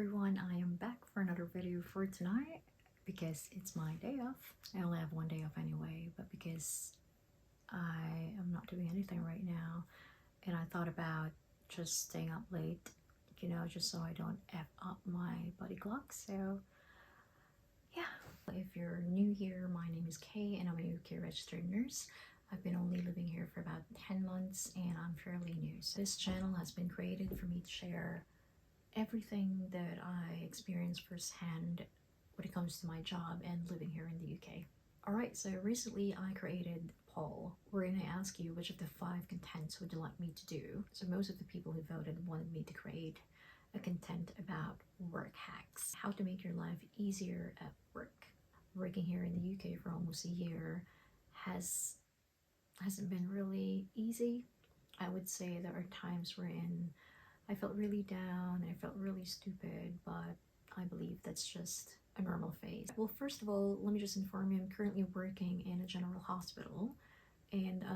everyone, I am back for another video for tonight because it's my day off. I only have one day off anyway, but because I am not doing anything right now and I thought about just staying up late, just so I don't F up my body clock. So yeah, if you're new here, my name is Kay and I'm a UK registered nurse. I've been only living here for about 10 months and I'm fairly new. So this channel has been created for me to share everything that I experienced firsthand when it comes to my job and living here in the UK. Alright, so recently I created a poll wherein I ask you which of the 5 contents would you like me to do. So most of the people who voted wanted me to create a content about work hacks, how to make your life easier at work. Working here in the UK for almost a year hasn't been really easy. I would say there are times wherein I felt really down, I felt really stupid, but I believe that's just a normal phase. Well, first of all, let me just inform you, I'm currently working in a general hospital, and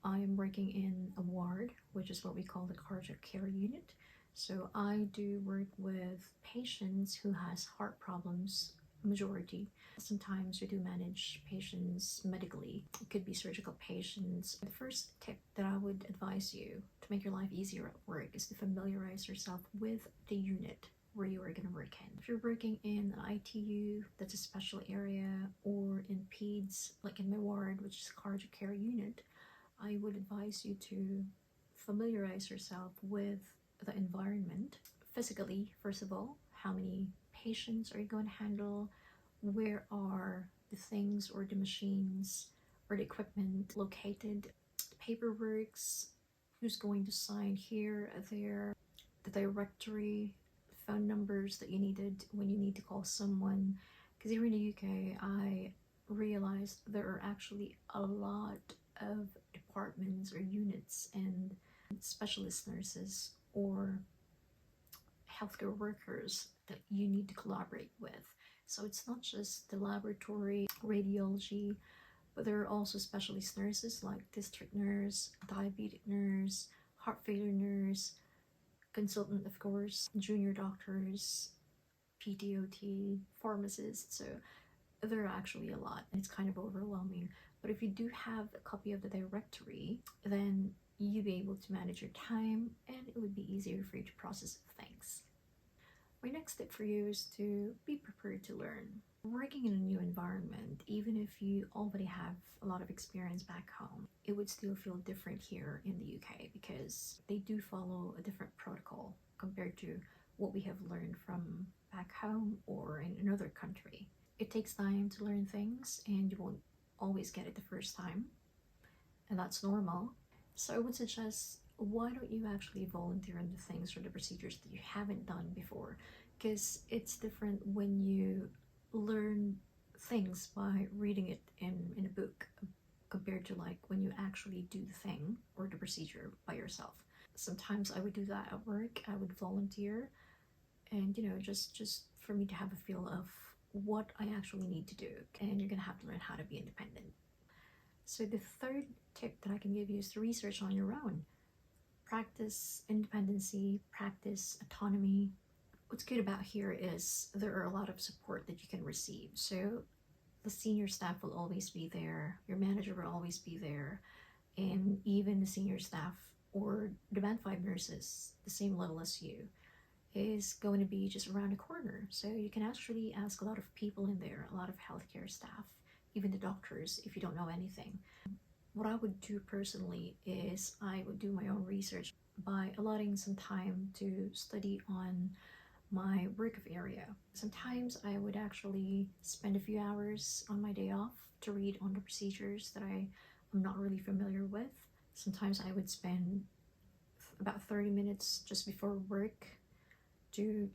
I am working in a ward, which is what we call the cardiac care unit. So I do work with patients who has heart problems, majority. Sometimes we do manage patients medically. It could be surgical patients. The first tip that I would advise you to make your life easier at work is to familiarize yourself with the unit where you are going to work in. If you're working in an ITU, that's a special area, or in PEDS, like in my ward, which is cardiac care unit, I would advise you to familiarize yourself with the environment. Physically, first of all, how many patients are you going to handle? Where are the things or the machines or the equipment located? The paperworks, who's going to sign here, there, the directory, the phone numbers that you needed when you need to call someone. Because here in the UK, I realized there are actually a lot of departments or units and specialist nurses or healthcare workers that you need to collaborate with. So it's not just the laboratory, radiology, but there are also specialist nurses like district nurse, diabetic nurse, heart failure nurse, consultant, of course, junior doctors, PTOT, pharmacists. So there are actually a lot, and it's kind of overwhelming. But if you do have a copy of the directory, then you'll be able to manage your time and it would be easier for you to process things. My next tip for you is to be prepared to learn. Working in a new environment, even if you already have a lot of experience back home, it would still feel different here in the UK because they do follow a different protocol compared to what we have learned from back home or in another country. It takes time to learn things and you won't always get it the first time, and that's normal. So I would suggest, why don't you actually volunteer in the things or the procedures that you haven't done before? Because it's different when you learn things by reading it in a book compared to like when you actually do the thing or the procedure by yourself. Sometimes I would do that at work. I would volunteer and just for me to have a feel of what I actually need to do, and you're gonna have to learn how to be independent. So the third tip that I can give you is to research on your own. Practice independency, practice autonomy. What's good about here is there are a lot of support that you can receive. So the senior staff will always be there, your manager will always be there, and even the senior staff or the band 5 nurses, the same level as you, is going to be just around the corner. So you can actually ask a lot of people in there, a lot of healthcare staff, even the doctors, if you don't know anything. What I would do personally is I would do my own research by allotting some time to study on my work of area. Sometimes I would actually spend a few hours on my day off to read on the procedures that I'm not really familiar with. Sometimes I would spend about 30 minutes just before work to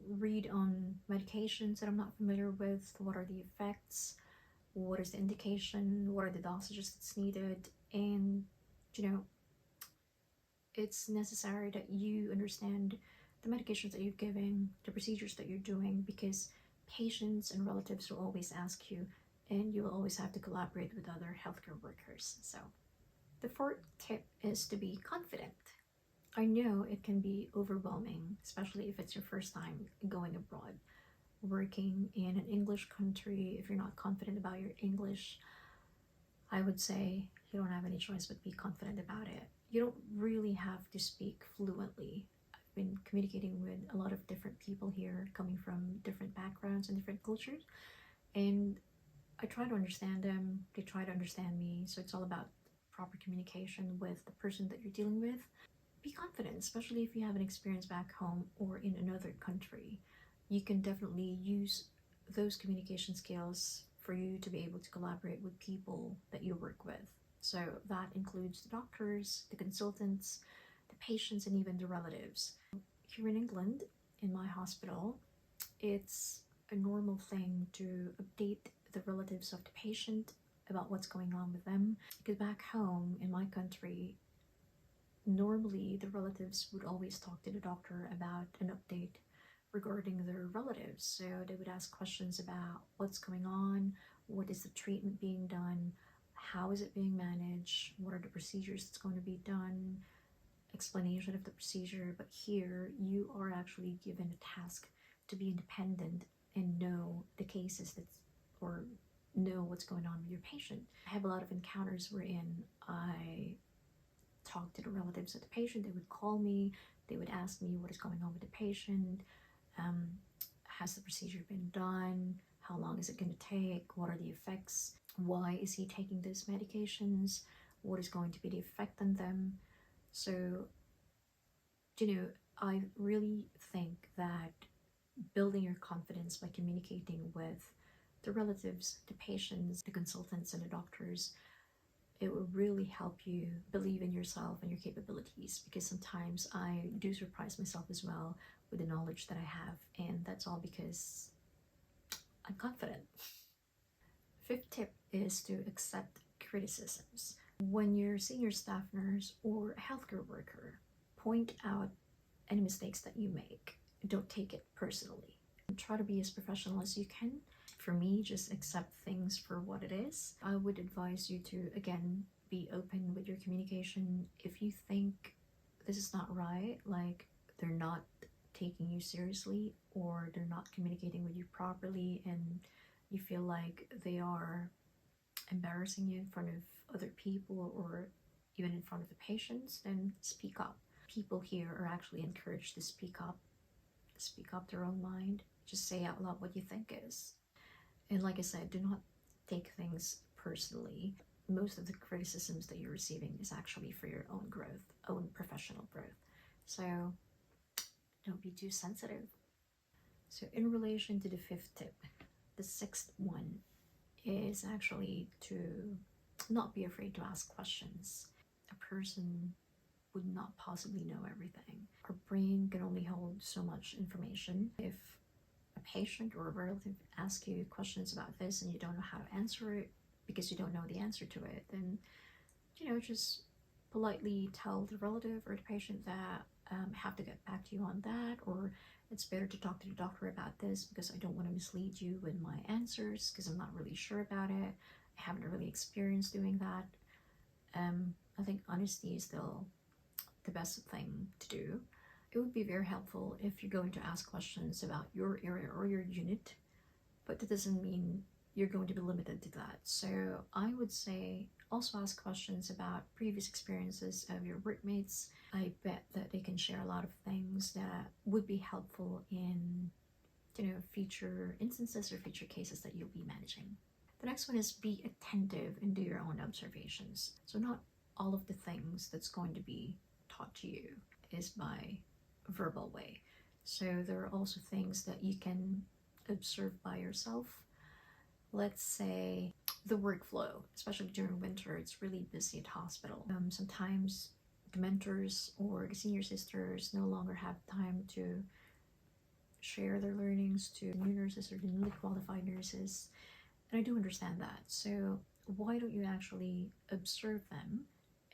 read on medications that I'm not familiar with. What are the effects? What is the indication? What are the dosages that's needed? And it's necessary that you understand the medications that you're giving, the procedures that you're doing, because patients and relatives will always ask you, and you will always have to collaborate with other healthcare workers. So the fourth tip is to be confident. I know it can be overwhelming, especially if it's your first time going abroad, working in an English country. If you're not confident about your English, I would say you don't have any choice but be confident about it. You don't really have to speak fluently. I've been communicating with a lot of different people here coming from different backgrounds and different cultures, and I try to understand them, they try to understand me. So it's all about proper communication with the person that you're dealing with. Be confident, especially if you have an experience back home or in another country. You can definitely use those communication skills for you to be able to collaborate with people that you work with. So that includes the doctors, the consultants, the patients, and even the relatives. Here in England, in my hospital, it's a normal thing to update the relatives of the patient about what's going on with them. Because back home in my country, normally the relatives would always talk to the doctor about an update regarding their relatives. So they would ask questions about what's going on, what is the treatment being done, how is it being managed, what are the procedures that's going to be done, explanation of the procedure. But here you are actually given a task to be independent and know the cases that's, or know what's going on with your patient. I have a lot of encounters wherein I talk to the relatives of the patient. They would call me, they would ask me what is going on with the patient, um, has the procedure been done, how long is it going to take, what are the effects, why is he taking those medications, what is going to be the effect on them. So, I really think that building your confidence by communicating with the relatives, the patients, the consultants, and the doctors, it will really help you believe in yourself and your capabilities, because sometimes I do surprise myself as well with the knowledge that I have, and that's all because I'm confident. Fifth tip is to accept criticisms. When you're a senior staff nurse or a healthcare worker, point out any mistakes that you make. Don't take it personally. Try to be as professional as you can. For me, just accept things for what it is. I would advise you to, again, be open with your communication. If you think this is not right, like they're not taking you seriously or they're not communicating with you properly, and you feel like they are embarrassing you in front of other people or even in front of the patients, then speak up. People here are actually encouraged to speak up their own mind. Just say out loud what you think is. And like I said, do not take things personally. Most of the criticisms that you're receiving is actually for your own growth, own professional growth. So don't be too sensitive. So in relation to the fifth tip, the sixth one is actually to not be afraid to ask questions. A person would not possibly know everything. Our brain can only hold so much information. If a patient or a relative asks you questions about this and you don't know how to answer it because you don't know the answer to it, then just politely tell the relative or the patient that I have to get back to you on that, or it's better to talk to the doctor about this because I don't want to mislead you with my answers because I'm not really sure about it. I haven't really experienced doing that. I think honesty is still the best thing to do. It would be very helpful if you're going to ask questions about your area or your unit, but that doesn't mean you're going to be limited to that. So I would say also ask questions about previous experiences of your workmates. I bet that they can share a lot of things that would be helpful in future instances or future cases that you'll be managing. The next one is be attentive and do your own observations. So not all of the things that's going to be taught to you is by verbal way. So there are also things that you can observe by yourself. Let's say the workflow, especially during winter, it's really busy at hospital. Sometimes the mentors or the senior sisters no longer have time to share their learnings to new nurses or the newly qualified nurses. And I do understand that. So why don't you actually observe them?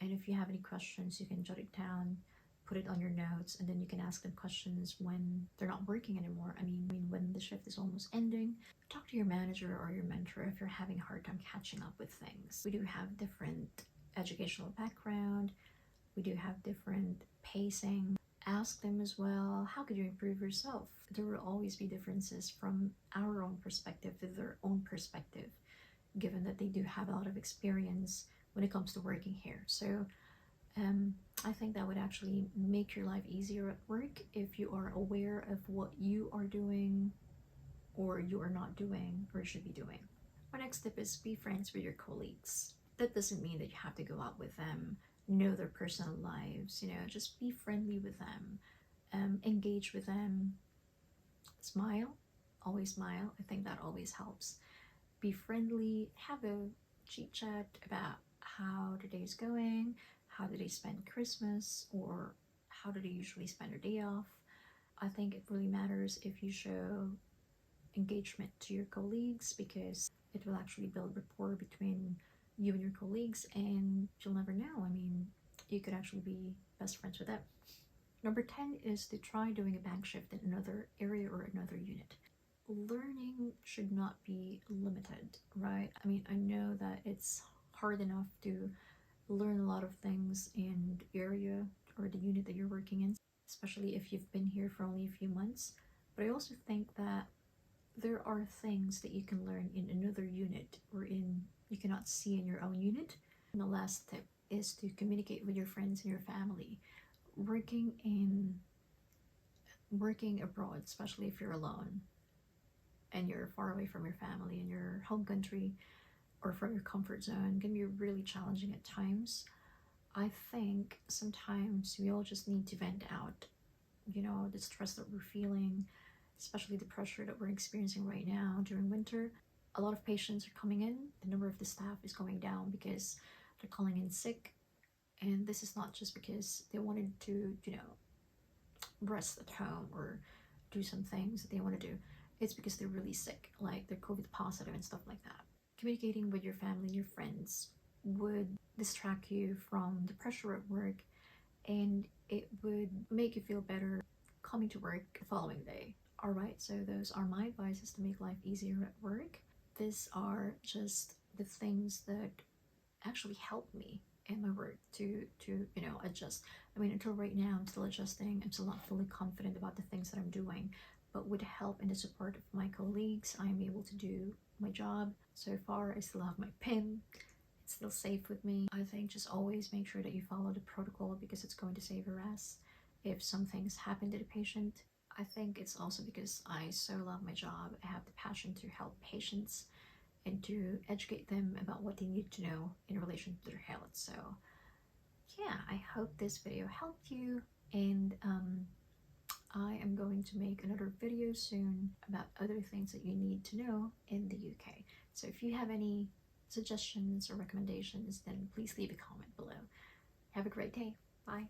And if you have any questions, you can jot it down, put it on your notes, and then you can ask them questions when they're not working anymore. I mean, when the shift is almost ending. Talk to your manager or your mentor if you're having a hard time catching up with things. We do have different educational background. We do have different pacing. Ask them as well, how could you improve yourself? There will always be differences from our own perspective to their own perspective, given that they do have a lot of experience when it comes to working here. So I think that would actually make your life easier at work if you are aware of what you are doing or you are not doing or should be doing. My next tip is be friends with your colleagues. That doesn't mean that you have to go out with them, know their personal lives, just be friendly with them, engage with them, smile, always smile. I think that always helps. Be friendly, have a chit chat about how the day is going, how do they spend Christmas, or how do they usually spend their day off. I think it really matters if you show engagement to your colleagues, because it will actually build rapport between you and your colleagues, and you'll never know. I mean, you could actually be best friends with them. Number 10 is to try doing a bank shift in another area or another unit. Learning should not be limited, right? I mean, I know that it's hard enough to learn a lot of things in the area or the unit that you're working in, especially if you've been here for only a few months. But I also think that there are things that you can learn in another unit or you cannot see in your own unit. And the last tip is to communicate with your friends and your family. Working abroad, especially if you're alone and you're far away from your family in your home country or from your comfort zone, can be really challenging at times. I think sometimes we all just need to vent out, the stress that we're feeling, especially the pressure that we're experiencing right now during winter. A lot of patients are coming in, the number of the staff is going down because they're calling in sick. And this is not just because they wanted to, rest at home or do some things that they want to do. It's because they're really sick, like they're COVID positive and stuff like that. Communicating with your family and your friends would distract you from the pressure at work, and it would make you feel better coming to work the following day. All right, so those are my advices to make life easier at work. These are just the things that actually helped me in my work to adjust. I mean, until right now I'm still adjusting. I'm still not fully confident about the things that I'm doing, but with the help and the support of my colleagues, I'm able to do my job. So far I still have my PIN, it's still safe with me. I think just always make sure that you follow the protocol, because it's going to save your ass if some things happen to the patient. I think it's also because I so love my job. I have the passion to help patients and to educate them about what they need to know in relation to their health. So yeah, I hope this video helped you, and I am going to make another video soon about other things that you need to know in the UK. So if you have any suggestions or recommendations, then please leave a comment below. Have a great day. Bye.